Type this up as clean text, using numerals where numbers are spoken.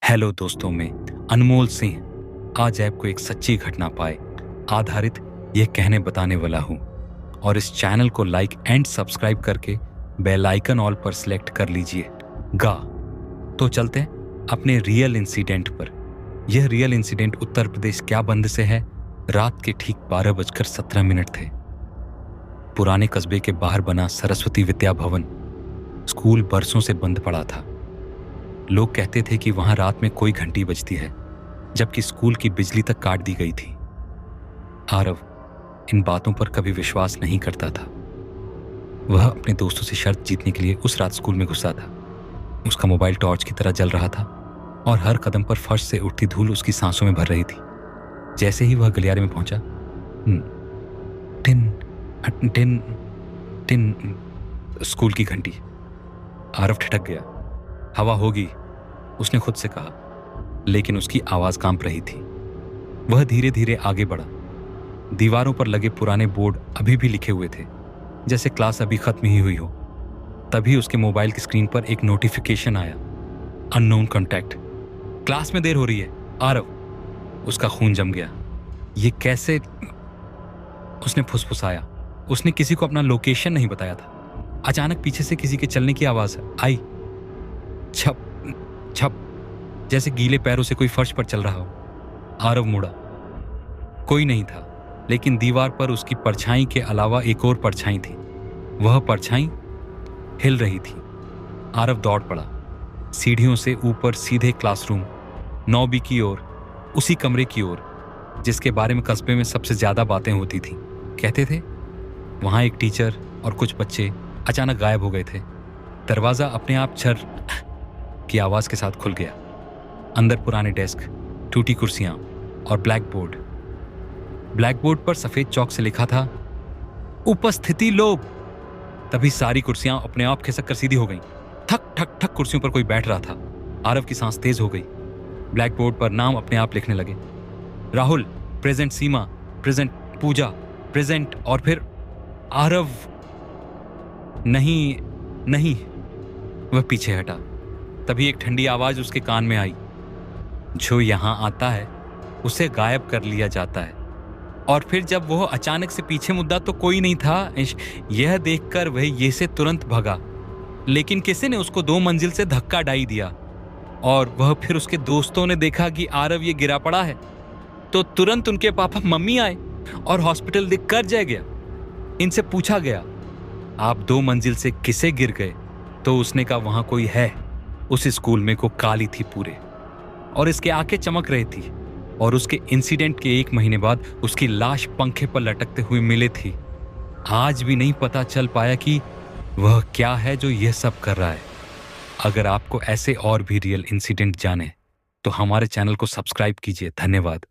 Hello दोस्तों, मैं अनमोल सिंह आज आपको एक सच्ची घटना पाए आधारित यह कहने बताने वाला हूँ। और इस चैनल को लाइक एंड सब्सक्राइब करके बेल आइकन ऑल पर सिलेक्ट कर लीजिए। तो चलते हैं अपने रियल इंसिडेंट पर। यह रियल इंसिडेंट उत्तर प्रदेश क्या बंद से है। रात के ठीक 12:17 थे। पुराने कस्बे के बाहर बना सरस्वती विद्या भवन स्कूल बरसों से बंद पड़ा था। लोग कहते थे कि वहां रात में कोई घंटी बजती है, जबकि स्कूल की बिजली तक काट दी गई थी। आरव इन बातों पर कभी विश्वास नहीं करता था। वह अपने दोस्तों से शर्त जीतने के लिए उस रात स्कूल में घुसा था। उसका मोबाइल टॉर्च की तरह जल रहा था और हर कदम पर फर्श से उठती धूल उसकी सांसों में भर रही थी। जैसे ही वह गलियारे में पहुंचा, टिन टिन टिन स्कूल की घंटी। आरव ठिठक गया। हवा होगी, उसने खुद से कहा, लेकिन उसकी आवाज कांप रही थी। वह धीरे धीरे आगे बढ़ा। दीवारों पर लगे पुराने बोर्ड अभी भी लिखे हुए थे, जैसे क्लास अभी खत्म ही हुई हो। तभी उसके मोबाइल की स्क्रीन पर एक नोटिफिकेशन आया, अननोन कॉन्टैक्ट। क्लास में देर हो रही है। आरव, उसका खून जम गया। ये कैसे? उसने फुसफुसाया। उसने किसी को अपना लोकेशन नहीं बताया था। अचानक पीछे से किसी के चलने की आवाज आई। छप छप, जैसे गीले पैरों से कोई फर्श पर चल रहा हो। आरव मुड़ा। कोई नहीं था, लेकिन दीवार पर उसकी परछाई के अलावा एक और परछाई थी। वह परछाई हिल रही थी। आरव दौड़ पड़ा, सीढ़ियों से ऊपर सीधे क्लासरूम 9B की ओर, उसी कमरे की ओर जिसके बारे में कस्बे में सबसे ज्यादा बातें होती थी। कहते थे वहां एक टीचर और कुछ बच्चे अचानक गायब हो गए थे। दरवाजा अपने आप छर की आवाज के साथ खुल गया। अंदर पुराने डेस्क, टूटी कुर्सियां और ब्लैक बोर्ड पर सफेद चौक से लिखा था, उपस्थिति लोग। तभी सारी कुर्सियां अपने आप खिसक कर सीधी हो गईं। ठक ठक ठक कुर्सियों पर कोई बैठ रहा था। आरव की सांस तेज हो गई। ब्लैक बोर्ड पर नाम अपने आप लिखने लगे। राहुल प्रेजेंट, सीमा प्रेजेंट, पूजा प्रेजेंट, और फिर आरव। नहीं। वह पीछे हटा। तभी एक ठंडी आवाज उसके कान में आई, जो यहां आता है उसे गायब कर लिया जाता है। और फिर जब वह अचानक से पीछे मुद्दा तो कोई नहीं था। यह देखकर वह ये से तुरंत भगा, लेकिन किसी ने उसको 2 मंजिल से धक्का डाई दिया। और वह फिर उसके दोस्तों ने देखा कि आरव ये गिरा पड़ा है, तो तुरंत उनके पापा मम्मी आए और हॉस्पिटल दिखकर जय गया। इनसे पूछा गया, आप 2 मंजिल से किसे गिर गए? तो उसने कहा, वहां कोई है। उस स्कूल में को काली थी पूरे, और इसके आंखें चमक रही थी। और उसके इंसिडेंट के 1 महीने बाद उसकी लाश पंखे पर लटकते हुए मिली थी। आज भी नहीं पता चल पाया कि वह क्या है जो यह सब कर रहा है। अगर आपको ऐसे और भी रियल इंसिडेंट जाने तो हमारे चैनल को सब्सक्राइब कीजिए। धन्यवाद।